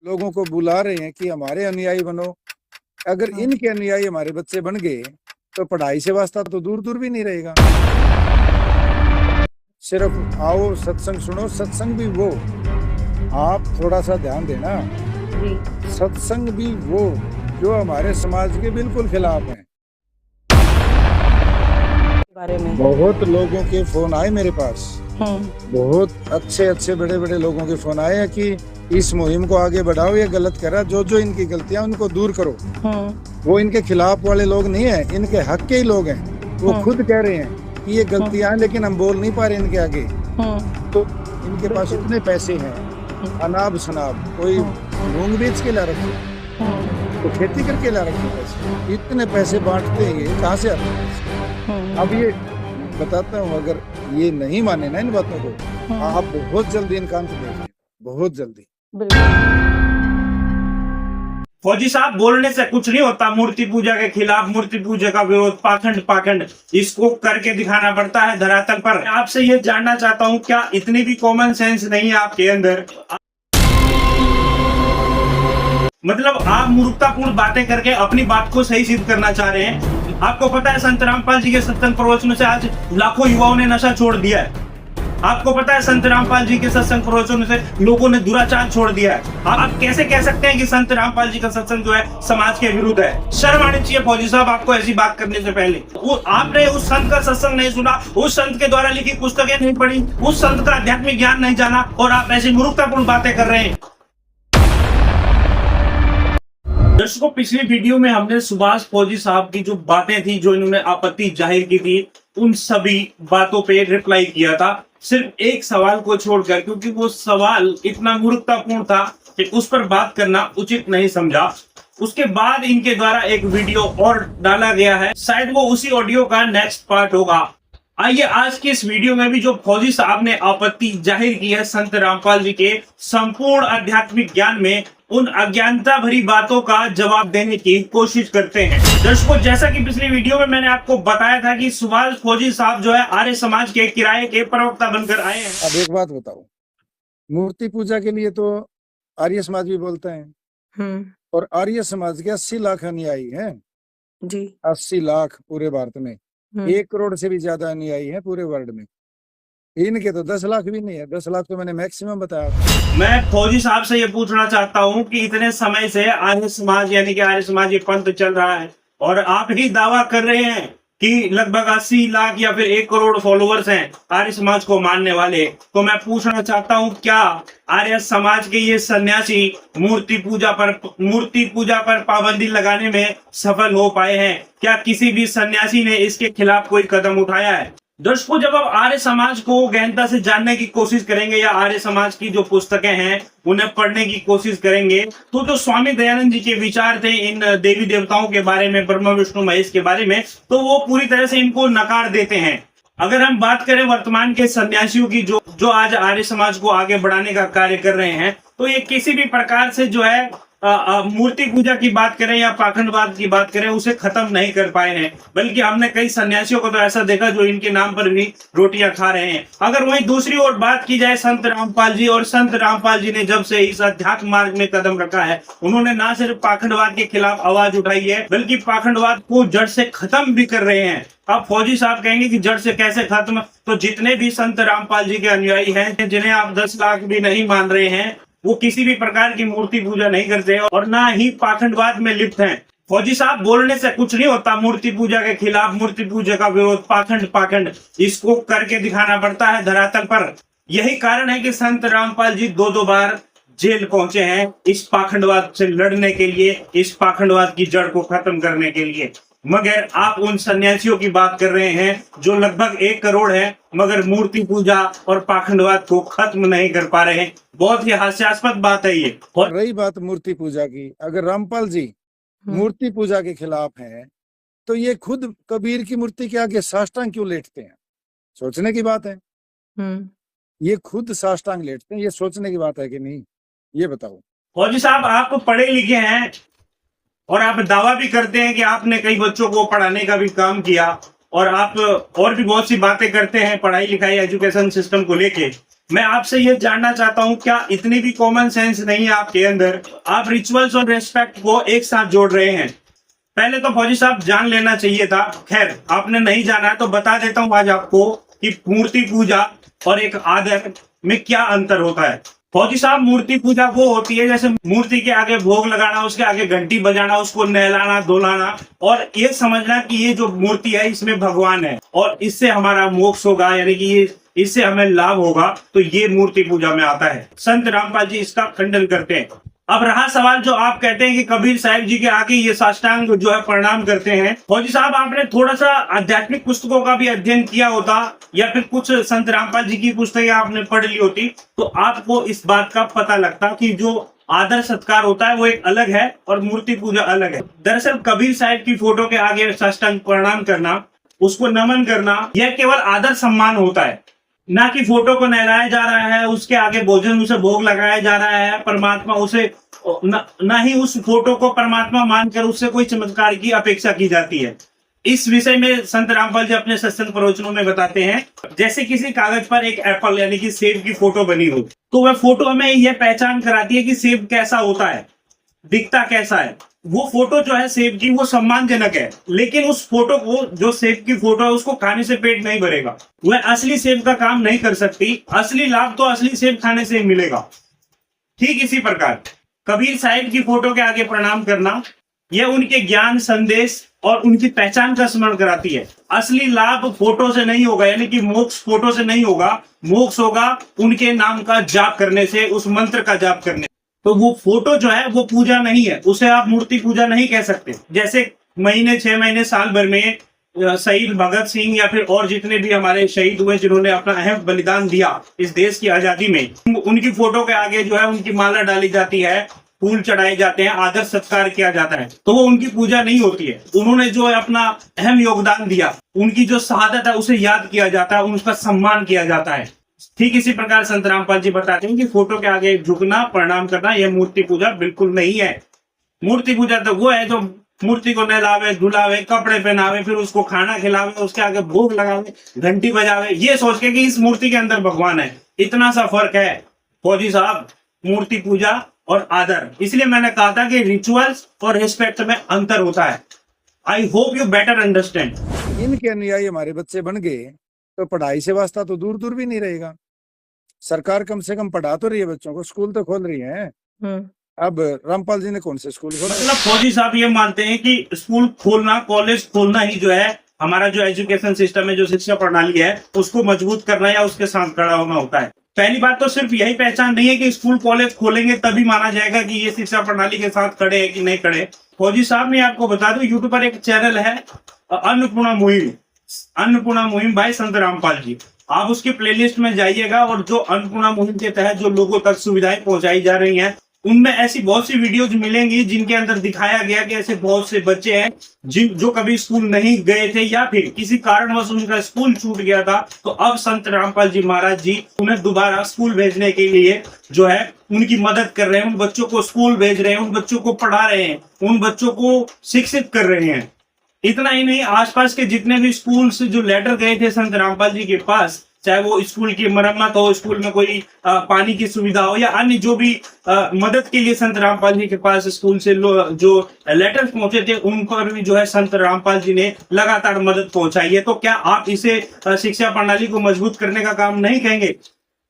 लोगों को बुला रहे हैं कि हमारे अनुयायी बनो। अगर इनके अनुयायी हमारे बच्चे बन गए तो पढ़ाई से वास्ता तो दूर दूर भी नहीं रहेगा। सिर्फ आओ सत्संग सुनो, सत्संग भी वो, आप थोड़ा सा ध्यान देना, सत्संग भी वो जो हमारे समाज के बिल्कुल खिलाफ है। बारे में बहुत लोगों के फोन आए मेरे पास, बहुत अच्छे अच्छे बड़े बड़े लोगों के फोन आए हैं कि इस मुहिम को आगे बढ़ाओ, ये गलत करा, जो जो इनकी गलतियां उनको दूर करो। वो इनके खिलाफ वाले लोग नहीं है, इनके हक के ही लोग हैं। वो खुद कह रहे हैं कि ये गलतियां हैं लेकिन हम बोल नहीं पा रहे इनके आगे। तो इनके पास इतने पैसे हैं, अनाब शनाब, कोई मूंग बेच के ला रखे, तो खेती करके ला रखे पैसे, इतने पैसे बांटते हैं, ये कहाँ से आते हैं? अब ये बताता हूँ, अगर ये नहीं माने ना इन बातों को, आप बहुत जल्दी इनका अंत देखें, बहुत जल्दी। फौजी साहब, बोलने से कुछ नहीं होता। मूर्ति पूजा के खिलाफ, मूर्ति पूजा का विरोध, पाखंड इसको करके दिखाना पड़ता है धरातल पर। आपसे ये जानना चाहता हूँ, क्या इतनी भी कॉमन सेंस नहीं है आपके अंदर? मतलब आप मूर्खतापूर्ण बातें करके अपनी बात को सही सिद्ध करना चाह रहे हैं। आपको पता है संत रामपाल जी के सत्संग प्रवचनों से आज लाखों युवाओं ने नशा छोड़ दिया है। आपको पता है संत रामपाल जी के सत्संग प्रवचनों से लोगों ने दुराचार छोड़ दिया है। आप कैसे कह सकते हैं कि संत रामपाल जी का सत्संग जो है समाज के विरुद्ध है? शर्म आनी चाहिए फौजी साहब आपको ऐसी बात करने से पहले। वो आपने उस संत का सत्संग नहीं सुना, उस संत के द्वारा लिखी पुस्तकें नहीं पढ़ी, उस संत का आध्यात्मिक ज्ञान नहीं जाना, और आप ऐसी मूर्खतापूर्ण बातें कर रहे हैं। दर्शकों, पिछली वीडियो में हमने सुभाष फौजी साहब की जो बातें थी, जो इन्होंने आपत्ति जाहिर की थी, उन सभी बातों पे रिप्लाई किया था, सिर्फ एक सवाल को छोड़कर, क्योंकि वो सवाल इतना मूर्खतापूर्ण था कि उस पर बात करना उचित नहीं समझा। उसके बाद इनके द्वारा एक वीडियो और डाला गया है, शायद वो उसी ऑडियो का नेक्स्ट पार्ट होगा। आइए आज की इस वीडियो में भी जो फौजी साहब ने आपत्ति जाहिर की है संत रामपाल जी के संपूर्ण आध्यात्मिक ज्ञान में, उन अज्ञानता भरी बातों का जवाब देने की कोशिश करते हैं। दर्शकों, जैसा कि पिछली वीडियो में मैंने आपको बताया था कि सुभाष फौजी साहब जो है आर्य समाज के किराए के प्रवक्ता बनकर आए हैं। अब एक बात बताओ, मूर्ति पूजा के लिए तो आर्य समाज भी बोलता है, और आर्य समाज के 80 लाख अनुयायी हैं जी, 80 लाख पूरे भारत में, 1 करोड़ से भी ज्यादा अनुयायी हैं पूरे वर्ल्ड में। इनके तो 10 लाख भी नहीं है, 10 लाख तो मैंने मैक्सिमम बताया। मैं फौजी साहब से ये पूछना चाहता हूँ कि इतने समय से आर्य समाज यानी कि आर्य समाज ये पंथ चल रहा है, और आप ही दावा कर रहे हैं कि लगभग 80 लाख या फिर 1 करोड़ फॉलोअर्स हैं आर्य समाज को मानने वाले। तो मैं पूछना चाहता हूँ, क्या आर्य समाज के ये सन्यासी मूर्ति पूजा पर पाबंदी लगाने में सफल हो पाए हैं? क्या किसी भी सन्यासी ने इसके खिलाफ कोई कदम उठाया है? दर्शकों, जब आप आर्य समाज को गहनता से जानने की कोशिश करेंगे या आर्य समाज की जो पुस्तकें हैं उन्हें पढ़ने की कोशिश करेंगे, तो जो स्वामी दयानंद जी के विचार थे इन देवी देवताओं के बारे में, ब्रह्मा विष्णु महेश के बारे में, तो वो पूरी तरह से इनको नकार देते हैं। अगर हम बात करें वर्तमान के सन्यासियों की जो आज आर्य समाज को आगे बढ़ाने का कार्य कर रहे हैं, तो ये किसी भी प्रकार से जो है मूर्ति पूजा की बात करें या पाखंडवाद की बात करें, उसे खत्म नहीं कर पाए हैं। बल्कि हमने कई सन्यासियों को तो ऐसा देखा जो इनके नाम पर भी रोटियां खा रहे हैं। अगर वहीं दूसरी ओर बात की जाए संत रामपाल जी, और संत रामपाल जी ने जब से इस अध्यात्म मार्ग में कदम रखा है, उन्होंने ना सिर्फ पाखंडवाद के खिलाफ आवाज उठाई है, बल्कि पाखंडवाद को जड़ से खत्म भी कर रहे हैं। अब फौजी साहब कहेंगे कि जड़ से कैसे खत्म? तो जितने भी संत रामपाल जी के अनुयायी हैं, जिन्हें आप 10 लाख भी नहीं मान रहे हैं, वो किसी भी प्रकार की मूर्ति पूजा नहीं करते और ना ही पाखंडवाद में लिप्त हैं। फौजी साहब, बोलने से कुछ नहीं होता। मूर्ति पूजा के खिलाफ, मूर्ति पूजा का विरोध, पाखंड इसको करके दिखाना पड़ता है धरातल पर। यही कारण है कि संत रामपाल जी 2 बार जेल पहुंचे हैं इस पाखंडवाद से लड़ने के लिए, इस पाखंडवाद की जड़ को खत्म करने के लिए। मगर आप उन सन्यासियों की बात कर रहे हैं जो लगभग 1 करोड़ है, मगर मूर्ति पूजा और पाखंडवाद को खत्म नहीं कर पा रहे हैं। बहुत ही हास्यास्पद बात है ये। और रही बात मूर्ति पूजा की, अगर रामपाल जी मूर्ति पूजा के खिलाफ हैं, तो ये खुद कबीर की मूर्ति के आगे साष्टांग क्यों लेटते हैं? सोचने की बात है। ये खुद साष्टांग लेटते हैं, ये सोचने की बात है कि नहीं, ये बताओ। फौजी साहब, आप पढ़े लिखे हैं और आप दावा भी करते हैं कि आपने कई बच्चों को पढ़ाने का भी काम किया, और आप और भी बहुत सी बातें करते हैं पढ़ाई लिखाई एजुकेशन सिस्टम को लेके। मैं आपसे ये जानना चाहता हूँ, क्या इतनी भी कॉमन सेंस नहीं है आपके अंदर? आप रिचुअल्स और रेस्पेक्ट को एक साथ जोड़ रहे हैं। पहले तो फौजी साहब जान लेना चाहिए था, खैर आपने नहीं जाना है तो बता देता हूँ आज आपको कि मूर्ति पूजा और एक आदर में क्या अंतर होता है। फौजी साहब, मूर्ति पूजा वो होती है जैसे मूर्ति के आगे भोग लगाना, उसके आगे घंटी बजाना, उसको नहलाना धुलाना और ये समझना कि ये जो मूर्ति है इसमें भगवान है और इससे हमारा मोक्ष होगा, यानी कि ये इससे हमें लाभ होगा, तो ये मूर्ति पूजा में आता है। संत रामपाल जी इसका खंडन करते हैं। अब रहा सवाल जो आप कहते हैं कि कबीर साहिब जी के आगे ये साष्टांग जो है प्रणाम करते हैं। फौजी साहब, आपने थोड़ा सा आध्यात्मिक पुस्तकों का भी अध्ययन किया होता या फिर कुछ संत रामपाल जी की पुस्तकें आपने पढ़ ली होती तो आपको इस बात का पता लगता कि जो आदर सत्कार होता है वो एक अलग है और मूर्ति पूजा अलग है। दरअसल कबीर साहिब की फोटो के आगे साष्टांग प्रणाम करना, उसको नमन करना, यह केवल आदर सम्मान होता है, ना कि फोटो को नहलाया जा रहा है, उसके आगे भोजन उसे भोग लगाया जा रहा है। परमात्मा उसे ना ही उस फोटो को परमात्मा मानकर उससे कोई चमत्कार की अपेक्षा की जाती है। इस विषय में संत रामपाल जी अपने सत्संग प्रवचनों में बताते हैं, जैसे किसी कागज पर एक एप्पल यानी कि सेब की फोटो बनी हो तो वह फोटो हमें यह पहचान कराती है कि सेब कैसा होता है, दिखता कैसा है। वो फोटो जो है सेब की वो सम्मानजनक है, लेकिन उस फोटो को, जो सेब की फोटो है, उसको खाने से पेट नहीं भरेगा, वह असली सेब का काम नहीं कर सकती। असली लाभ तो असली सेब खाने से ही मिलेगा। ठीक इसी प्रकार कबीर साहिब की फोटो के आगे प्रणाम करना, यह उनके ज्ञान, संदेश और उनकी पहचान का स्मरण कराती है। असली लाभ फोटो से नहीं होगा, यानी कि मोक्ष फोटो से नहीं होगा, मोक्ष होगा उनके नाम का जाप करने से, उस मंत्र का जाप करने। तो वो फोटो जो है वो पूजा नहीं है, उसे आप मूर्ति पूजा नहीं कह सकते। जैसे महीने, 6 महीने, साल भर में शहीद भगत सिंह या फिर और जितने भी हमारे शहीद हुए जिन्होंने अपना अहम बलिदान दिया इस देश की आजादी में, उनकी फोटो के आगे जो है उनकी माला डाली जाती है, फूल चढ़ाए जाते हैं, आदर सत्कार किया जाता है, तो वो उनकी पूजा नहीं होती है। उन्होंने जो है अपना अहम योगदान दिया, उनकी जो शहादत है उसे याद किया जाता है, उनका सम्मान किया जाता है। ठीक इसी प्रकार संत रामपाल जी बताते हैं कि फोटो के आगे झुकना, प्रणाम करना, यह मूर्ति पूजा बिल्कुल नहीं है। मूर्ति पूजा तो वो है जो मूर्ति को नहलावे, धुलावे, कपड़े पहनावे, फिर उसको खाना खिलावे, उसके आगे भोग लगावे, घंटी बजावे, ये सोच के कि इस मूर्ति के अंदर भगवान है। इतना सा फर्क है फौजी साहब, मूर्ति पूजा और आदर। इसलिए मैंने कहा था कि रिचुअल्स और रिस्पेक्ट में अंतर होता है। I hope you better understand. इनके अनुयायी हमारे बच्चे बन गए तो पढ़ाई से वास्ता तो दूर दूर भी नहीं रहेगा। सरकार कम से कम पढ़ा तो रही है बच्चों को, स्कूल तो खोल रही है। अब रामपाल जी ने कौन से स्कूल खोले? मतलब फौजी साहब ये मानते हैं कि स्कूल खोलना, कॉलेज खोलना ही जो है हमारा जो एजुकेशन सिस्टम है, जो शिक्षा प्रणाली है, उसको मजबूत करना या उसके साथ खड़ा होना होता है। पहली बात तो सिर्फ यही पहचान नहीं है कि स्कूल कॉलेज खोलेंगे तभी माना जाएगा कि ये शिक्षा प्रणाली के साथ खड़े हैं कि नहीं खड़े। फौजी साहब ने आपको बता दो, यूट्यूब पर एक चैनल है अन्नपूर्णा मुहिम, अन्नपूर्णा मुहिम बाय संत रामपाल जी। आप उसकी प्लेलिस्ट में जाइएगा और जो अन्नपूर्णा मुहिम के तहत जो लोगों तक सुविधाएं पहुंचाई जा रही हैं, उनमें ऐसी बहुत सी वीडियोज मिलेंगी जिनके अंदर दिखाया गया कि ऐसे बहुत से बच्चे हैं जो कभी स्कूल नहीं गए थे या फिर किसी कारणवश उनका स्कूल छूट गया था, तो अब संत रामपाल जी महाराज जी उन्हें दोबारा स्कूल भेजने के लिए जो है उनकी मदद कर रहे हैं, उन बच्चों को स्कूल भेज रहे हैं, उन बच्चों को पढ़ा रहे हैं, उन बच्चों को शिक्षित कर रहे हैं। इतना ही नहीं, आसपास के जितने भी स्कूल से जो लेटर गए थे संत रामपाल जी के पास, चाहे वो स्कूल की मरम्मत हो, स्कूल में कोई पानी की सुविधा हो या अन्य जो भी मदद के लिए संत रामपाल जी के पास स्कूल से जो लेटर्स पहुंचे थे, उनको भी जो है संत रामपाल जी ने लगातार मदद पहुंचाई है। तो क्या आप इसे शिक्षा प्रणाली को मजबूत करने का काम नहीं कहेंगे?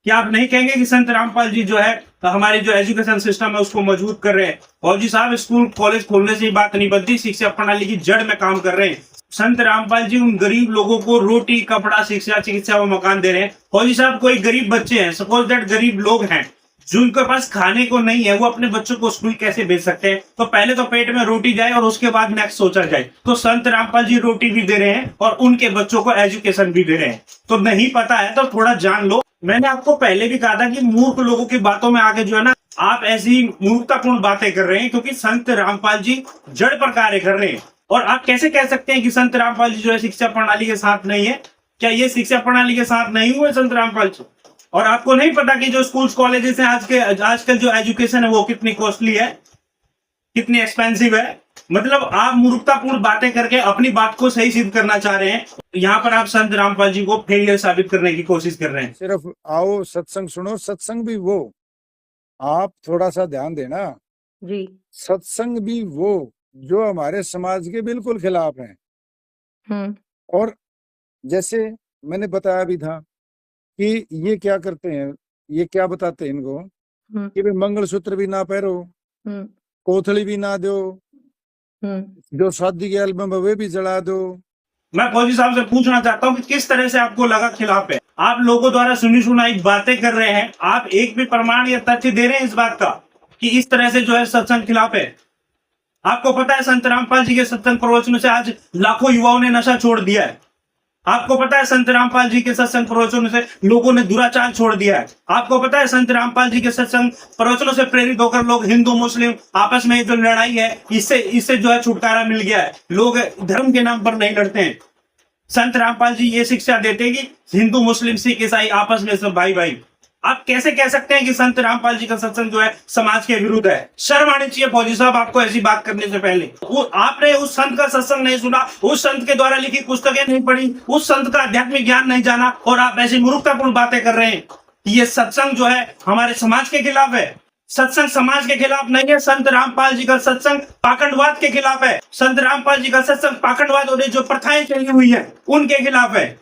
क्या आप नहीं कहेंगे कि संत रामपाल जी जो है हमारे जो एजुकेशन सिस्टम है उसको मजबूत कर रहे हैं? फौजी साहब, स्कूल कॉलेज खोलने से ही बात नहीं बनती, शिक्षा प्रणाली की जड़ में काम कर रहे हैं। संत रामपाल जी उन गरीब लोगों को रोटी, कपड़ा, शिक्षा, चिकित्सा व मकान दे रहे हैं। फौजी साहब, कोई गरीब बच्चे हैं, सपोज दैट गरीब लोग हैं जिनके पास खाने को नहीं है, वो अपने बच्चों को स्कूल कैसे भेज सकते हैं? तो पहले तो पेट में रोटी जाए और उसके बाद नेक्स्ट सोचा जाए। तो संत रामपाल जी रोटी भी दे रहे हैं और उनके बच्चों को एजुकेशन भी दे रहे हैं। तो नहीं पता है तो थोड़ा जान लो। मैंने आपको पहले भी कहा था कि मूर्ख लोगों की बातों में आके जो है ना, आप ऐसी मूर्खतापूर्ण बातें कर रहे हैं, क्योंकि संत रामपाल जी जड़ पर कार्य कर रहे हैं। और आप कैसे कह सकते हैं कि संत रामपाल जी जो है शिक्षा प्रणाली के साथ नहीं है? क्या ये शिक्षा प्रणाली के साथ नहीं हुए संत रामपाल जी? और आपको नहीं पता कि जो स्कूल्स कॉलेजेस हैं आजकल जो एजुकेशन है वो कितनी कॉस्टली है? कितनी एक्सपेंसिव है। मतलब आप मूर्खतापूर्ण बातें करके अपनी बात को सही सिद्ध करना चाह रहे हैं। यहाँ पर आप संत रामपाल जी को फेलियर साबित करने की कोशिश कर रहे हैं। सिर्फ आओ सत्संग सुनो, सत्संग भी वो, आप थोड़ा सा ध्यान देना जी, सत्संग भी वो जो हमारे समाज के बिल्कुल खिलाफ है। और जैसे मैंने बताया भी था कि ये क्या करते हैं, ये क्या बताते हैं इनको कि भाई मंगलसूत्र भी ना पहनो, कोथली भी ना दो, जो शादी के एल्बम है वे भी जला दो। मैं फौजी साहब से पूछना चाहता हूँ कि किस तरह से आपको लगा खिलाफ है। आप लोगों द्वारा सुनी सुनाई बातें कर रहे हैं, आप एक भी प्रमाण या तथ्य दे रहे हैं इस बात का कि इस तरह से जो है सत्संग खिलाफ है। आपको पता है संत रामपाल जी के सत्संग प्रवचनों से आज लाखों युवाओं ने नशा छोड़ दिया है। आपको पता है संत रामपाल जी के सत्संग प्रवचनों से लोगों ने दुराचार छोड़ दिया है। आपको पता है संत रामपाल जी के सत्संग प्रवचनों से प्रेरित होकर लोग हिंदू मुस्लिम आपस में जो लड़ाई है इससे जो है छुटकारा मिल गया है। लोग धर्म के नाम पर नहीं लड़ते हैं। संत रामपाल जी ये शिक्षा देते हैं कि हिंदू मुस्लिम सिख ईसाई आपस में सब भाई भाई। आप कैसे कह सकते हैं कि संत रामपाल जी का सत्संग जो है समाज के विरुद्ध है? शर्म आनी चाहिए फौजी साहब आपको ऐसी बात करने से पहले। आपने उस संत का सत्संग नहीं सुना, उस संत के द्वारा लिखी पुस्तकें नहीं पढ़ी, उस संत का आध्यात्मिक ज्ञान नहीं जाना और आप ऐसी मूर्खतापूर्ण बातें कर रहे हैं। ये सत्संग जो है हमारे समाज के खिलाफ है। सत्संग समाज के खिलाफ नहीं है। संत रामपाल जी का सत्संग पाखंडवाद के खिलाफ है। संत रामपाल जी का सत्संग पाखंडवाद और जो प्रथाएं चली हुई है उनके खिलाफ है।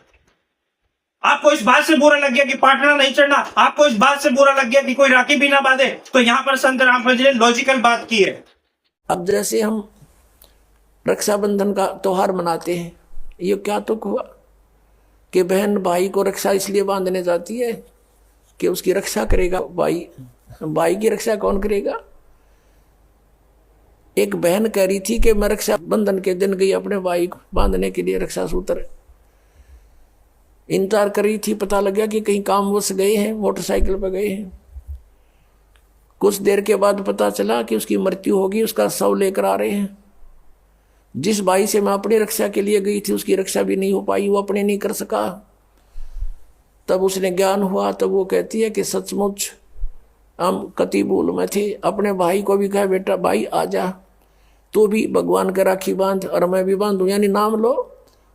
आपको इस बात से बुरा लग गया कि पाटना नहीं चढ़ना, आपको इस बात से बुरा लग गया कि कोई राखी भी ना बांधे, तो यहाँ पर संत रामपाल जी ने लॉजिकल बात की है। अब जैसे हम रक्षाबंधन का त्योहार मनाते हैं, ये क्या तुक हुआ कि बहन भाई को रक्षा इसलिए बांधने जाती है कि उसकी रक्षा करेगा भाई। भाई की रक्षा कौन करेगा? एक बहन कह रही थी कि मैं रक्षाबंधन के दिन गई अपने भाई को बांधने के लिए रक्षा सूत्र, इंतजार कर रही थी। पता लग गया कि कहीं कामवश गए हैं, मोटरसाइकिल पर गए हैं। कुछ देर के बाद पता चला कि उसकी मृत्यु होगी, उसका शव लेकर आ रहे हैं। जिस भाई से मैं अपनी रक्षा के लिए गई थी उसकी रक्षा भी नहीं हो पाई, वो अपने नहीं कर सका। तब उसने ज्ञान हुआ, तब वो कहती है कि सचमुच हम कति भूल में थे। अपने भाई को भी कहा बेटा भाई आजा, तू भी भगवान का राखी बांध और मैं भी बांधू, यानी नाम लो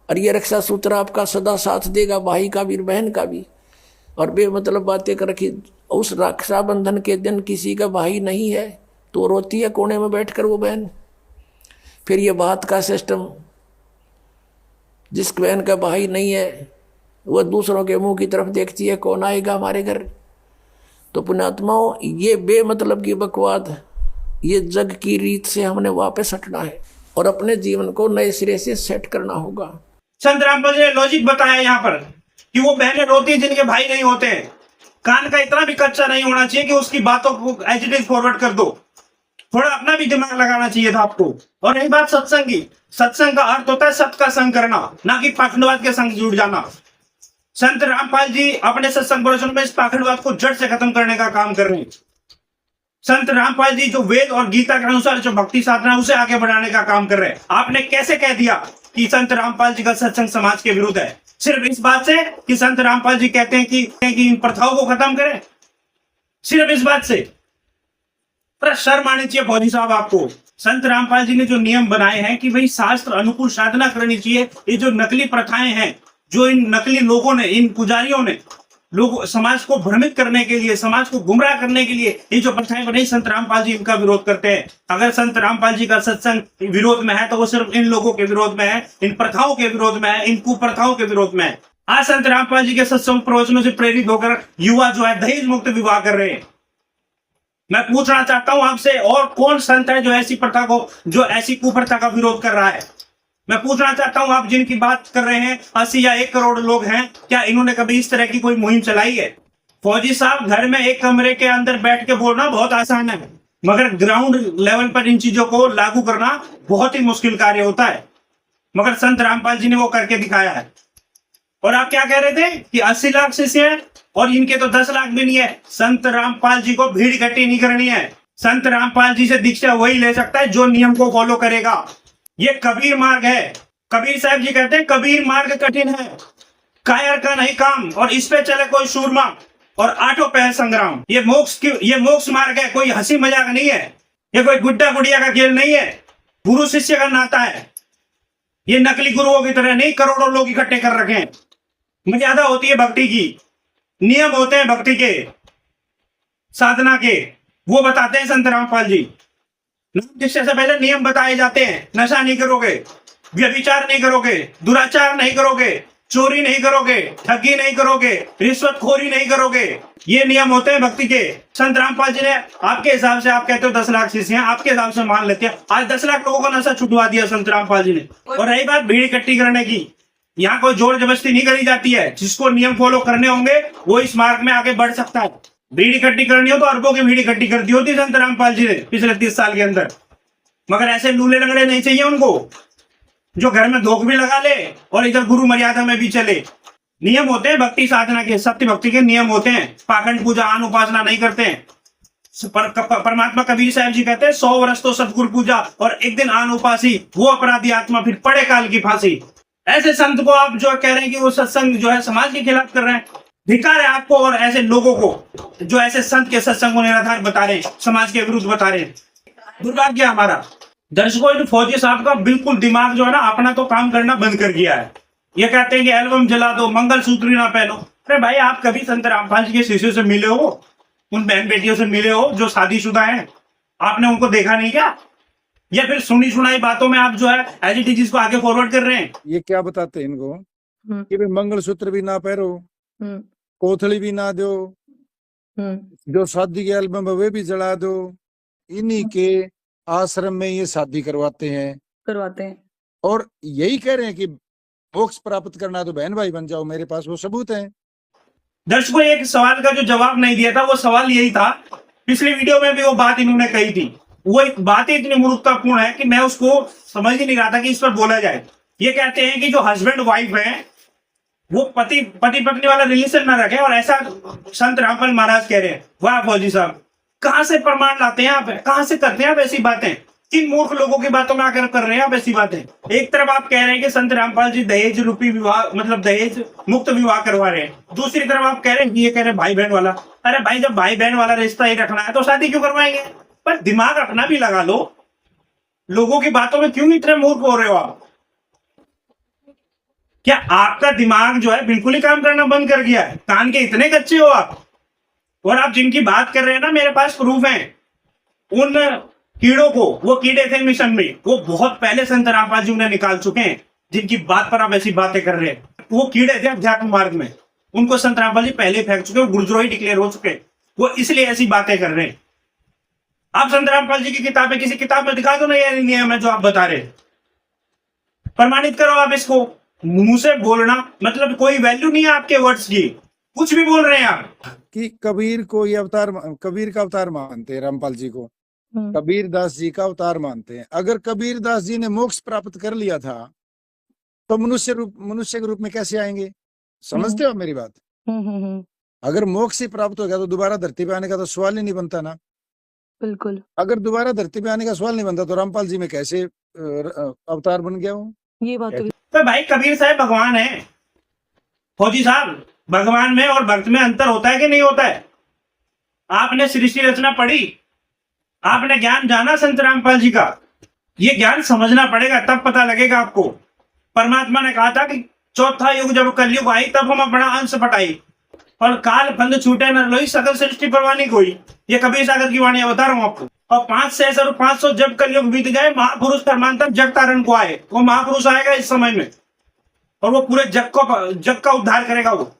और ये रक्षा सूत्र आपका सदा साथ देगा, भाई का भी बहन का भी। और बेमतलब बातें कर रखी। उस रक्षाबंधन के दिन किसी का भाई नहीं है तो रोती है कोने में बैठकर वो बहन। फिर ये बात का सिस्टम, जिस बहन का भाई नहीं है वह दूसरों के मुंह की तरफ देखती है, कौन आएगा हमारे घर। तो पुण्यात्माओं, ये बेमतलब की बकवाद, ये जग की रीत से हमने वापस हटना है और अपने जीवन को नए सिरे से सेट करना होगा। संत रामपाल जी ने लॉजिक बताया यहाँ पर कि वो बहनें रोती हैं जिनके भाई नहीं होते हैं। कान का इतना भी कच्चा नहीं होना चाहिए कि उसकी बातों को एज इट इज फॉरवर्ड कर दो। थोड़ा अपना भी दिमाग लगाना चाहिए था आपको। और रही बात सत्संग की, सत्संग का अर्थ होता है सत्य का संग करना, ना कि पाखंडवाद के संग जुड़ जाना। संत रामपाल जी अपने सत्संग प्रवचन में इस पाखंडवाद को जड़ से खत्म करने का काम कर रहे हैं। संत रामपाल जी जो वेद और गीता के अनुसार जो भक्ति साधना है उसे आगे बढ़ाने का काम कर रहे हैं। आपने कैसे कह दिया कि संत रामपाल जी का सत्संग समाज के विरुद्ध है? सिर्फ इस बात से कि संत रामपाल जी कहते हैं कि इन प्रथाओं को खत्म करें, सिर्फ इस बात से? पर शर्म आनी चाहिए फौजी साहब आपको। संत रामपाल जी ने जो नियम बनाए हैं कि भाई शास्त्र अनुकूल साधना करनी चाहिए, ये जो नकली प्रथाएं हैं, जो इन नकली लोगों ने, इन पुजारियों ने लोग समाज को भ्रमित करने के लिए, समाज को गुमराह करने के लिए ये जो प्रथाएं बनाई, संत रामपाल जी इनका विरोध करते हैं। अगर संत रामपाल जी का सत्संग विरोध में है तो वो सिर्फ इन लोगों के विरोध में है, इन प्रथाओं के विरोध में है, इन कुप्रथाओं के विरोध में है। आज संत रामपाल जी के सत्संग प्रवचनों से प्रेरित होकर युवा जो है दहेज मुक्त विवाह कर रहे हैं। मैं पूछना चाहता हूं आपसे, और कौन संत है जो ऐसी प्रथा को, जो ऐसी कुप्रथा का विरोध कर रहा है? मैं पूछना चाहता हूं, आप जिनकी बात कर रहे हैं 80 या 1 करोड़ लोग हैं, क्या इन्होंने कभी इस तरह की कोई मुहिम चलाई है? फौजी साहब, घर में एक कमरे के अंदर बैठ के बोलना बहुत आसान है, मगर ग्राउंड लेवल पर इन चीजों को लागू करना बहुत ही मुश्किल कार्य होता है। मगर संत रामपाल जी ने वो करके दिखाया है। और आप क्या कह रहे थे कि 80 लाख शिष्य हैं और इनके तो 10 लाख भी नहीं है। संत रामपाल जी को भीड़ इकट्ठी नहीं करनी है। संत रामपाल जी से दीक्षा वही ले सकता है जो नियम को फॉलो करेगा। ये कबीर मार्ग है। कबीर साहब जी कहते हैं कबीर मार्ग कठिन है, कायर का नहीं काम, और इस पे चले कोई सूरमा और आठों पे है संग्राम। ये मोक्ष मार्ग है, कोई हंसी मजाक नहीं है। ये कोई गुड्डा गुड़िया का खेल नहीं है, गुरु शिष्य का नाता है। ये नकली गुरुओं की तरह नहीं करोड़ों लोग इकट्ठे कर रखे हैं। मर्यादा होती है भक्ति की, नियम होते हैं भक्ति के, साधना के, वो बताते हैं संत रामपाल जी। दीक्षा से पहले नियम बताए जाते हैं। नशा नहीं करोगे, व्यभिचार नहीं करोगे, दुराचार नहीं करोगे, चोरी नहीं करोगे, ठगी नहीं करोगे, रिश्वतखोरी नहीं करोगे। ये नियम होते हैं भक्ति के। संत रामपाल जी ने आपके हिसाब से, आप कहते हो 10 लाख शिष्य हैं, आपके हिसाब से मान लेते हैं, आज 10 लाख लोगों का नशा छुटवा दिया संत रामपाल जी ने। और रही बात भीड़ इकट्ठी करने की, यहाँ कोई जोर जबरदस्ती नहीं करी जाती है। जिसको नियम फॉलो करने होंगे वो इस मार्ग में आगे बढ़ सकता है। भीड़ इकट्ठी करनी हो तो अरबों की भीड़ इकट्ठी कर दी होती संत रामपाल जी ने पिछले 30 साल के अंदर। मगर ऐसे लूले लगड़े नहीं चाहिए उनको, जो घर में धोख भी लगा ले और इधर गुरु मर्यादा में भी चले। नियम होते हैं भक्ति साधना के, सत्य भक्ति के नियम होते हैं। पाखंड पूजा, आन उपासना नहीं करते हैं। परमात्मा कबीर साहब जी कहते हैं 100 वर्ष तो सतगुरु पूजा और एक दिन आन उपासी, वो अपराधी आत्मा फिर पड़े काल की फांसी। ऐसे संत को आप जो कह रहे हैं कि वो सत्संग जो है समाज के खिलाफ कर रहे हैं, धिक्कार है आपको और ऐसे लोगों को जो ऐसे संत के सत्संग को निराधार बता रहे हैं, समाज के विरुद्ध बता रहे हैं। दुर्भाग्य हमारा। दर्शकों, फौजी साहब का बिल्कुल दिमाग जो है ना अपना तो काम करना बंद कर दिया है। ये कहते हैं कि एल्बम जला दो, मंगलसूत्र ना पहनो। अरे भाई, आप कभी संत रामपाल जी के शिष्यों से मिले हो? उन बहन बेटियों से मिले हो जो शादीशुदा हैं? आपने उनको देखा नहीं क्या? या फिर सुनी सुनाई बातों में आप जो है एज इट इज इसको आगे फॉरवर्ड कर रहे हैं? ये क्या बताते हैं इनको कि भाई मंगलसूत्र भी ना पहनो, कोथली भी ना दो, जो शादी के एल्बम है वे भी जला दो। इन्हीं के आश्रम में ये शादी करवाते हैं और यही कह रहे हैं कि मोक्ष प्राप्त करना तो बहन भाई बन जाओ। मेरे पास वो सबूत हैं। दर्शकों, एक सवाल का जो जवाब नहीं दिया था, वो सवाल यही था, पिछली वीडियो में भी वो बात इन्होंने कही थी। वो एक बात इतनी मूर्खतापूर्ण है कि मैं उसको समझ ही नहीं रहा था कि इस पर बोला जाए। ये कहते हैं कि जो हस्बैंड वाइफ है वो पति पत्नी वाला रिलेशन ना रखे, और ऐसा संत रामपाल महाराज कह रहे हैं। वाह फौजी साहब, कहां से प्रमाण लाते हैं आप? कहां से करते हैं आप ऐसी बातें? किन मूर्ख लोगों की बातों में आकर कर रहे हैं आप ऐसी बातें? एक तरफ आप कह रहे हैं कि संत रामपाल जी दहेज रूपी विवाह, मतलब दहेज मुक्त विवाह करवा रहे हैं, दूसरी तरफ आप कह रहे हैं, ये कह रहे हैं भाई बहन वाला। अरे भाई, जब भाई बहन वाला रिश्ता ही रखना है तो शादी क्यों करवाएंगे? पर दिमाग अपना भी लगा लो। लोगों की बातों में क्यों इतने मूर्ख हो रहे हो आप? क्या आपका दिमाग जो है बिल्कुल ही काम करना बंद कर गया है? कान के इतने कच्चे हो आप? और आप जिनकी बात कर रहे हैं ना, मेरे पास प्रूफ है। उन कीड़ों को, वो कीड़े थे मिशन में, वो बहुत पहले संत रामपाल जी उन्हें निकाल चुके हैं। जिनकी बात पर आप ऐसी बातें कर रहे हैं, वो कीड़े थे अध्यात्म मार्ग में, उनको संत रामपाल जी पहले फेंक चुके हैं, गुरुद्रोही डिक्लेयर हो चुके हैं। वो इसलिए ऐसी बातें कर रहे हैं। आप संत रामपाल जी की किताबें किसी किताब में दिखा दो ना, ये नियम है जो आप बता रहे हैं, प्रमाणित करो आप इसको। मुंह से बोलना मतलब कोई वैल्यू नहीं है आपके वर्ड्स की, कुछ भी बोल रहे हैं आप। कि कबीर को ये अवतार, कबीर का अवतार मानते हैं रामपाल जी को, कबीर दास जी का अवतार मानते हैं। अगर कबीर दास जी ने मोक्ष प्राप्त कर लिया था तो मनुष्य के रूप में कैसे आएंगे? समझते हो मेरी बात? अगर मोक्ष ही प्राप्त हो गया तो दोबारा धरती पे आने का तो सवाल ही नहीं बनता ना। बिल्कुल। अगर दोबारा धरती पे आने का सवाल नहीं बनता तो रामपाल जी में कैसे अवतार बन गया वो? ये बात तो भाई, कबीर साहब भगवान है। फौजी साहब, भगवान में और भक्त में अंतर होता है कि नहीं होता है? आपने सृष्टि रचना पढ़ी, आपने ज्ञान जाना संत रामपाल जी का, ये ज्ञान समझना पड़ेगा, तब पता लगेगा आपको। परमात्मा ने कहा था कि चौथा युग जब कलयुग आई तब हम अपना अंश पटाई, और काल फंद छूटे न लोई, सकल सृष्टि परवानी कोई। ये कबीर सागर की वाणी बता रहा हूं आपको। और 500 जब कलयुग बीत जाए, महापुरुष फरमानतब जग तारण को आए। वो महापुरुष आएगा इस समय में और वो पूरे जग का उद्धार करेगा वो।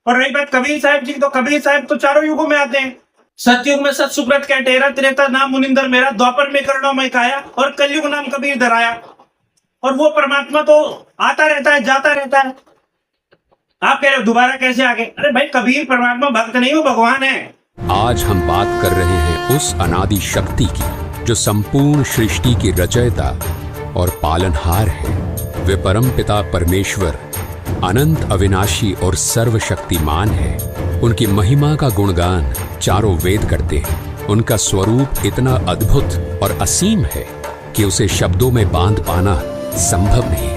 और रही बात कबीर साहब जी, तो कबीर साहब तो चारों युगों में आते हैं। सतयुग में सत सुब्रत कह टेरा, त्रेता नाम मुनिंदर मेरा, द्वापर में करुणा मैं काया, और कलयुग नाम कबीर धराया। और वो परमात्मा तो आता रहता है, जाता रहता है। आप कह रहे हो दोबारा कैसे आ गए? अरे भाई, कबीर परमात्मा भक्त नहीं, वो भगवान है। आज हम बात कर रहे हैं उस अनादि शक्ति की जो संपूर्ण सृष्टि की रचयिता और पालनहार है। वे परमपिता परमेश्वर अनंत, अविनाशी और सर्वशक्तिमान है। उनकी महिमा का गुणगान चारों वेद करते हैं। उनका स्वरूप इतना अद्भुत और असीम है कि उसे शब्दों में बांध पाना संभव नहीं है।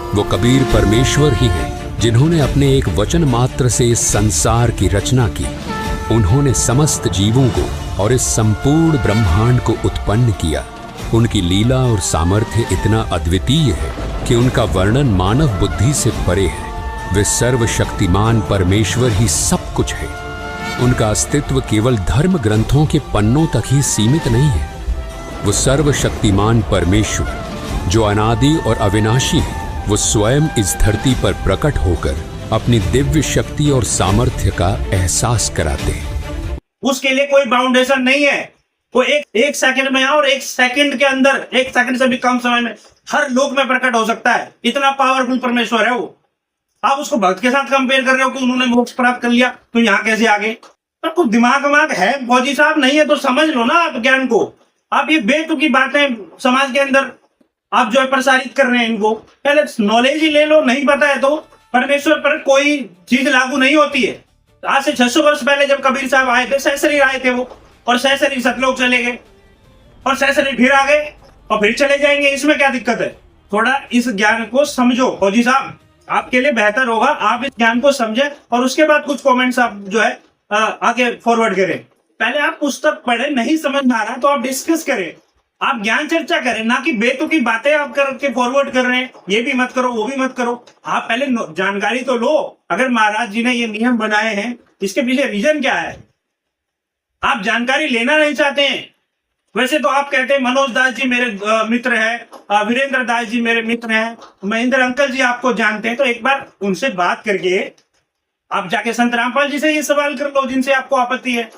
वो कबीर परमेश्वर ही हैं जिन्होंने अपने एक वचन मात्र से इस संसार की रचना की। उन्होंने समस्त जीवों को और इस संपूर्ण ब्रह्मांड को उत्पन्न किया। उनकी लीला और सामर्थ्य इतना अद्वितीय है कि उनका वर्णन मानव बुद्धि से परे है। वे सर्वशक्तिमान परमेश्वर ही सब कुछ है। उनका अस्तित्व केवल धर्म ग्रंथों के पन्नों तक ही सीमित नहीं है। वो सर्वशक्तिमान परमेश्वर जो अनादि और अविनाशी है, वो स्वयं इस धरती पर प्रकट होकर अपनी दिव्य शक्ति और सामर्थ्य का एहसास कराते हैं। उसके लिए कोई बाउंडेशन नहीं है। वो एक सेकंड में और एक सेकंड के अंदर, एक सेकंड से भी कम समय में हर लोक में प्रकट हो सकता है। इतना पावरफुल परमेश्वर है वो। आप उसको भक्त के साथ कंपेयर कर रहे हो कि उन्होंने मोक्ष प्राप्त कर लिया तो यहाँ कैसे आगे? तो कुछ दिमाग है फौजी साहब, नहीं है तो समझ लो ना आप ज्ञान को। आप ये बेतुकी बातें समाज के अंदर आप जो है प्रसारित कर रहे हैं, इनको पहले नॉलेज ही ले लो। नहीं पता है तो परमेश्वर पर कोई चीज लागू नहीं होती है। आज से 600 वर्ष पहले जब कबीर साहब आए थे, सहशरीर आए थे वो, और सहशरीर सतलोक चले गए और सहशरीर फिर आ गए और फिर चले जाएंगे। इसमें क्या दिक्कत है? थोड़ा इस ज्ञान को समझो फौजी साहब, आपके लिए बेहतर होगा आप इस ज्ञान को समझें और उसके बाद कुछ कमेंट्स आप जो है आगे फॉरवर्ड करें। पहले आप पुस्तक पढ़े, नहीं समझ में आ रहा तो आप डिस्कस करें, आप ज्ञान चर्चा करें, ना कि बेतुकी बातें आप करके फॉरवर्ड कर रहे हैं। ये भी मत करो, वो भी मत करो। आप पहले जानकारी तो लो। अगर महाराज जी ने ये नियम बनाए हैं, इसके पीछे रीजन क्या है? आप जानकारी लेना नहीं चाहते हैं। वैसे तो आप कहते हैं मनोज दास जी मेरे मित्र हैं, वीरेंद्र दास जी मेरे मित्र हैं, महेंद्र अंकल जी आपको जानते हैं, तो एक बार उनसे बात करके आप जाके संत रामपाल जी से ये सवाल कर लो जिनसे आपको आपत्ति है।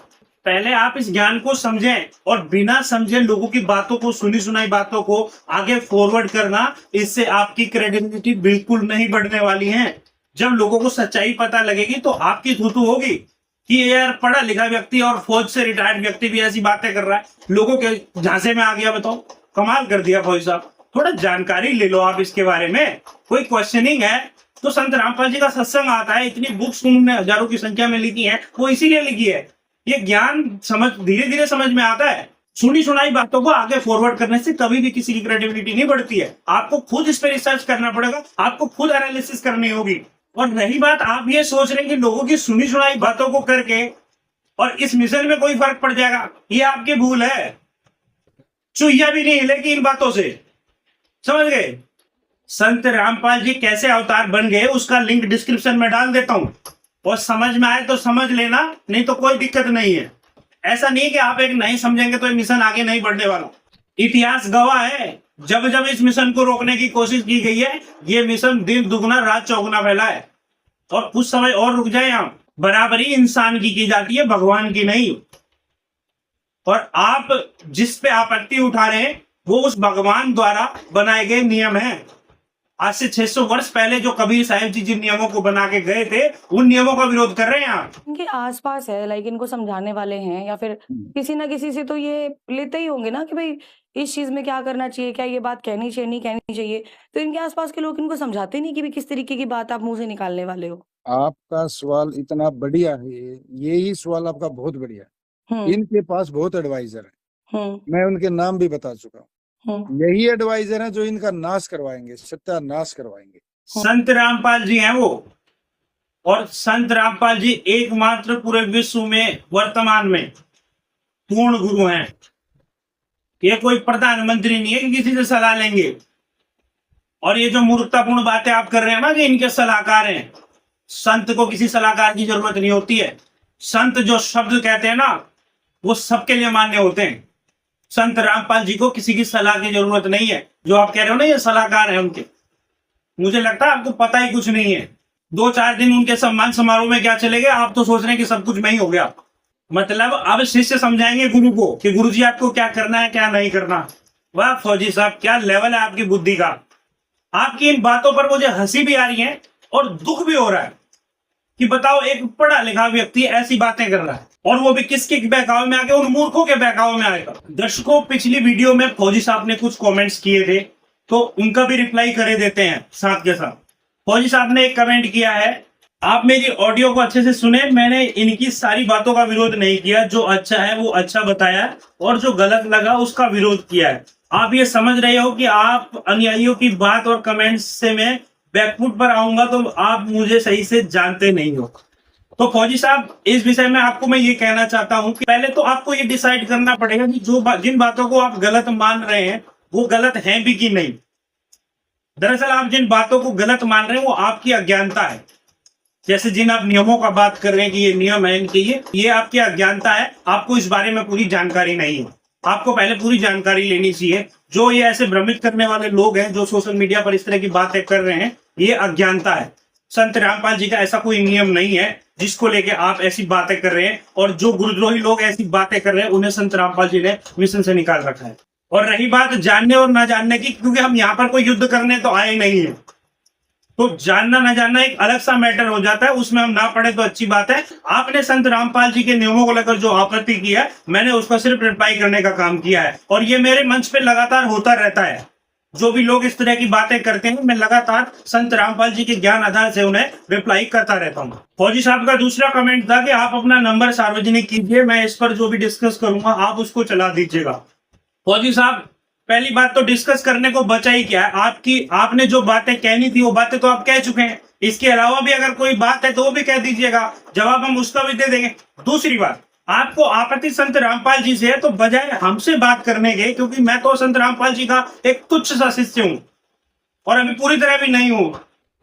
पहले आप इस ज्ञान को समझें और बिना समझे लोगों की बातों को, सुनी सुनाई बातों को आगे फॉरवर्ड करना, इससे आपकी क्रेडिबिलिटी बिल्कुल नहीं बढ़ने वाली है। जब लोगों को सच्चाई पता लगेगी तो आपकी थूथू होगी कि यार पढ़ा लिखा व्यक्ति और फौज से रिटायर्ड व्यक्ति भी ऐसी बातें कर रहा है, लोगों के झांसे में आ गया। बताओ, कमाल कर दिया फौजी साहब। थोड़ा जानकारी ले लो आप इसके बारे में। कोई क्वेश्चनिंग है तो संत रामपाल जी का सत्संग आता है, इतनी बुक्स उन्होंने हजारों की संख्या में लिखी है, वो इसीलिए लिखी है। ये ज्ञान समझ धीरे धीरे समझ में आता है। सुनी सुनाई बातों को आगे फॉरवर्ड करने से कभी भी किसी की क्रेडिबिलिटी नहीं बढ़ती है। आपको खुद इस पर रिसर्च करना पड़ेगा, आपको खुद एनालिसिस करनी होगी। और रही बात, आप ये सोच रहे हैं कि लोगों की सुनी सुनाई बातों को करके और इस मिशन में कोई फर्क पड़ जाएगा, ये आपकी भूल है। चुहिया भी नहीं हिलेगी इन बातों से, समझ गए? संत रामपाल जी कैसे अवतार बन गए उसका लिंक डिस्क्रिप्शन में डाल देता हूं, और समझ में आए तो समझ लेना, नहीं तो कोई दिक्कत नहीं है। ऐसा नहीं है कि आप एक नहीं समझेंगे तो ये मिशन आगे नहीं बढ़ने वाला। इतिहास गवाह है, जब जब इस मिशन को रोकने की कोशिश की गई है, ये मिशन दिन दुगना रात चौगुना फैला है। और कुछ समय और रुक जाए, हम बराबरी इंसान की जाती है, भगवान की नहीं। और आप जिस पे आपत्ति उठा रहे हैं वो उस भगवान द्वारा बनाए गए नियम हैं। आज से 600 वर्ष पहले जो कबीर साहिब जी जिन नियमों को बना के गए थे, उन नियमों का विरोध कर रहे हैं आप। इनके आसपास है, लाइक इनको समझाने वाले हैं, या फिर किसी ना किसी से तो ये लेते ही होंगे ना कि भाई इस चीज में क्या करना चाहिए, क्या ये बात कहनी चाहिए, नहीं कहनी चाहिए। तो इनके आसपास के लोग इनको समझाते नहीं कि भाई किस तरीके की बात आप मुंह से निकालने वाले हो। आपका सवाल इतना बढ़िया है, यही सवाल आपका बहुत बढ़िया है। इनके पास बहुत एडवाइजर है, मैं उनके नाम भी बता चुका हूँ। यही एडवाइजर है जो इनका नाश करवाएंगे, सत्यानाश करवाएंगे। संत रामपाल जी हैं वो, और संत रामपाल जी एकमात्र पूरे विश्व में वर्तमान में पूर्ण गुरु हैं। ये कोई प्रधानमंत्री नहीं है कि किसी से सलाह लेंगे। और ये जो मूर्खतापूर्ण बातें आप कर रहे हैं ना कि इनके सलाहकार हैं, संत को किसी सलाहकार की जरूरत नहीं होती है। संत जो शब्द कहते हैं ना वो सबके लिए मान्य होते हैं। संत रामपाल जी को किसी की सलाह की जरूरत नहीं है। जो आप कह रहे हो ना ये सलाहकार है उनके, मुझे लगता है आपको पता ही कुछ नहीं है। 2-4 दिन उनके सम्मान समारोह में क्या चले गए, आप तो सोच रहे हैं कि सब कुछ मैं ही हो गया। मतलब अब शिष्य समझाएंगे गुरु को कि गुरु जी आपको क्या करना है क्या नहीं करना। वाह फौजी साहब, क्या लेवल है आपकी बुद्धि का। आपकी इन बातों पर मुझे हंसी भी आ रही है और दुख भी हो रहा है कि बताओ एक पढ़ा लिखा व्यक्ति ऐसी बातें कर रहा है, और वो भी किसके बहकावे में आके, उन मूर्खों के बहकावे में आएगा। दर्शकों, पिछली वीडियो में फौजी साहब ने कुछ कमेंट्स किए थे तो उनका भी रिप्लाई करे देते हैं साथ के साथ। फौजी साहब ने एक कमेंट किया है, आप मेरी ऑडियो को अच्छे से सुने, मैंने इनकी सारी बातों का विरोध नहीं किया, जो अच्छा है वो अच्छा बताया और जो गलत लगा उसका विरोध किया है। आप ये समझ रहे हो कि आप अनुयायियों की बात और कमेंट्स से मैं बैकफुट पर आऊंगा तो आप मुझे सही से जानते नहीं हो। तो फौजी साहब, इस विषय में आपको मैं ये कहना चाहता हूं कि पहले तो आपको ये डिसाइड करना पड़ेगा कि जिन बातों को आप गलत मान रहे हैं वो गलत हैं भी कि नहीं। दरअसल आप जिन बातों को गलत मान रहे हैं वो आपकी अज्ञानता है। जैसे जिन आप नियमों का बात कर रहे हैं कि ये नियम है इनके, ये आपकी अज्ञानता है। आपको इस बारे में पूरी जानकारी नहीं है। आपको पहले पूरी जानकारी लेनी चाहिए। जो ये ऐसे भ्रमित करने वाले लोग हैं जो सोशल मीडिया पर इस तरह की बातें कर रहे हैं, ये अज्ञानता है। संत रामपाल जी का ऐसा कोई नियम नहीं है जिसको लेके आप ऐसी बातें कर रहे हैं। और जो गुरुद्रोही लोग ऐसी बातें कर रहे हैं उन्हें संत रामपाल जी ने मिशन से निकाल रखा है। और रही बात जानने और ना जानने की, क्योंकि हम यहाँ पर कोई युद्ध करने तो आए नहीं है, तो जानना ना जानना एक अलग सा मैटर हो जाता है, उसमें हम ना पढ़े तो अच्छी बात है। आपने संत रामपाल जी के नियमों को लेकर जो आपत्ति किया है, मैंने उसका सिर्फ रिप्लाई करने का काम किया है। और ये मेरे मंच पे लगातार होता रहता है। जो भी लोग इस तरह की बातें करते हैं, मैं लगातार संत रामपाल जी के ज्ञान आधार से उन्हें रिप्लाई करता रहता हूँ। फौजी साहब का दूसरा कमेंट था कि आप अपना नंबर सार्वजनिक कीजिए, मैं इस पर जो भी डिस्कस करूंगा आप उसको चला दीजिएगा। फौजी साहब, पहली बात तो डिस्कस करने को बचा ही क्या है। आपने जो बातें कहनी थी वो बातें तो आप कह चुके हैं। इसके अलावा भी अगर कोई बात है तो वो भी कह दीजिएगा, जवाब हम उसका भी दे देंगे। दूसरी बात, आपको आपत्ति संत रामपाल जी से है तो बजाय हमसे बात करने के, क्योंकि मैं तो संत रामपाल जी का एक तुच्छ सा शिष्य हूं और अभी पूरी तरह भी नहीं हूं।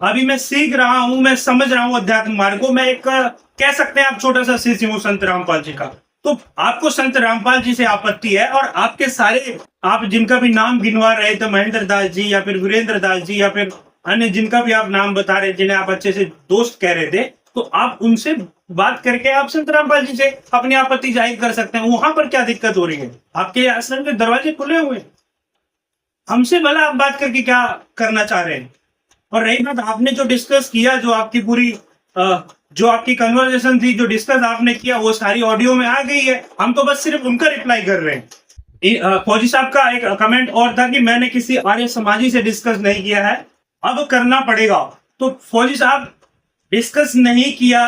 अभी मैं सीख रहा हूं, मैं समझ रहा हूं अध्यात्म मार्ग को। मैं एक कह सकते हैं आप छोटा सा शिष्य हूं संत रामपाल जी का। तो आपको संत रामपाल जी से आपत्ति है और आपके सारे, आप जिनका भी नाम गिनवा रहे थे, महेंद्र दास जी या फिर वीरेंद्र दास जी या फिर अन्य जिनका भी आप नाम बता रहे, जिन्हें आप अच्छे से दोस्त कह रहे थे, तो आप उनसे बात करके आप संत रामपाल जी से अपनी आपत्ति जाहिर कर सकते हैं। वहां पर क्या दिक्कत हो रही है? आपके आश्रम के दरवाजे खुले हुए, हमसे भला आप बात करके क्या करना चाह रहे हैं? और रही बात आपने जो डिस्कस किया, जो आपकी पूरी जो आपकी कन्वर्सेशन थी, जो डिस्कस आपने किया, वो सारी ऑडियो में आ गई है। हम तो बस सिर्फ उनका रिप्लाई कर रहे हैं। फौजी साहब का एक कमेंट और था कि मैंने किसी आर्य समाजी से डिस्कस नहीं किया है, अब करना पड़ेगा। तो फौजी साहब, डिस्कस नहीं किया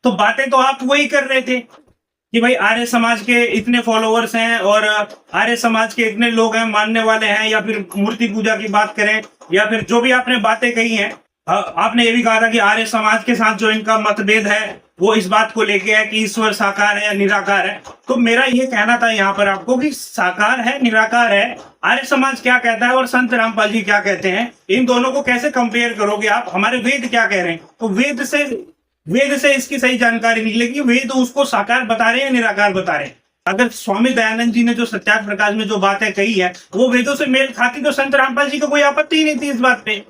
तो बातें तो आप वही कर रहे थे कि भाई आर्य समाज के इतने फॉलोअर्स हैं और आर्य समाज के इतने लोग हैं, मानने वाले हैं, या फिर मूर्ति पूजा की बात करें, या फिर जो भी आपने बातें कही हैं। आपने ये भी कहा था कि आर्य समाज के साथ जो इनका मतभेद है वो इस बात को लेके है कि ईश्वर साकार है या निराकार है। तो मेरा ये कहना था यहाँ पर आपको कि साकार है, निराकार है, आर्य समाज क्या कहता है और संत रामपाल जी क्या कहते हैं, इन दोनों को कैसे कंपेयर करोगे आप? हमारे वेद क्या कह रहे हैं? तो वेद से इसकी सही जानकारी निकलेगी। वेद उसको साकार बता रहे हैं, निराकार बता रहे हैं। अगर स्वामी दयानंद जी ने जो सत्याग्रह प्रकाश में जो बातें कही है वो वेदों से मेल खाती, तो संत रामपाल जी को कोई आपत्ति ही नहीं थी इस बात पे।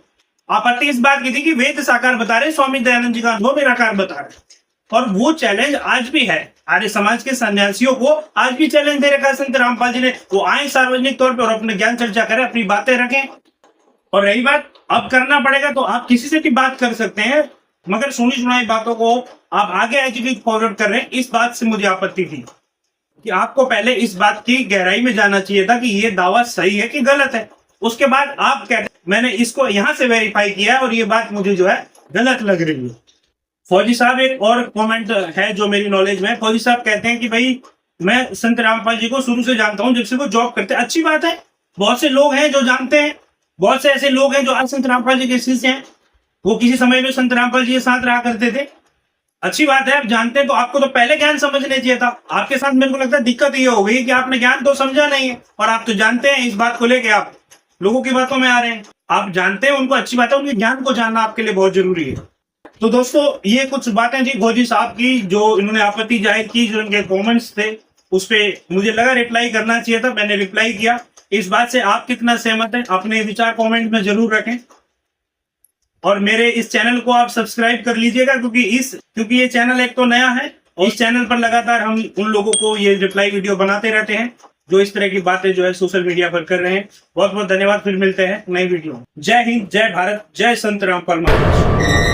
आपत्ति इस बात की थी कि वेद साकार बता रहे, स्वामी दयानंद जी का अनुभव निराकार बता रहे। और वो चैलेंज आज भी है आर्य समाज के सन्यासियों को, आज भी चैलेंज दे रखा है संत रामपाल जी ने। वो आए सार्वजनिक तौर पर और अपने ज्ञान चर्चा करें, अपनी बातें रखें। और रही बात अब करना पड़ेगा, तो आप किसी से भी बात कर सकते हैं, मगर सुनी सुनाई बातों को आप आगे एजुकेट फॉरवर्ड कर रहे हैं। इस बात से मुझे आपत्ति थी कि आपको पहले इस बात की गहराई में जाना चाहिए था कि ये दावा सही है कि गलत है। उसके बाद आप कहते मैंने इसको यहां से वेरीफाई किया और ये बात मुझे जो है गलत लग रही है। फौजी साहब, एक और कमेंट है जो मेरी नॉलेज में, फौजी साहब कहते हैं कि भाई मैं संत रामपाल जी को शुरू से जानता हूं, जब से वो जॉब करते हैं। अच्छी बात है, बहुत से लोग हैं जो जानते हैं, बहुत से ऐसे लोग हैं जो आज संत रामपाल जी के शिष्य हैं। वो किसी समय में संत रामपाल जी के साथ रहा करते थे। अच्छी बात है, आप जानते हैं तो आपको तो पहले ज्ञान समझने चाहिए था। आपके साथ मेरे को लगता है दिक्कत ये हो गई कि आपने ज्ञान तो समझा नहीं है और आप तो जानते हैं। इस बात को लेके आप लोगों की बातों में आ रहे हैं। आप जानते हैं, उनको अच्छी बात है, उनके ज्ञान को जानना आपके लिए बहुत जरूरी है। तो दोस्तों, ये कुछ बातें थी फौजी साहब की, जो इन्होंने आपत्ति जाहिर की, जो इनके कमेंट्स थे, उस पर मुझे लगा रिप्लाई करना चाहिए था, मैंने रिप्लाई किया। इस बात से आप कितना सहमत हैं अपने विचार कमेंट में जरूर रखें। और मेरे इस चैनल को आप सब्सक्राइब कर लीजिएगा, क्योंकि ये चैनल एक तो नया है और इस चैनल पर लगातार हम उन लोगों को ये रिप्लाई वीडियो बनाते रहते हैं जो इस तरह की बातें जो है सोशल मीडिया पर कर रहे हैं। बहुत बहुत धन्यवाद, फिर मिलते हैं नई वीडियो। जय हिंद, जय भारत, जय संत रामपाल महाराज।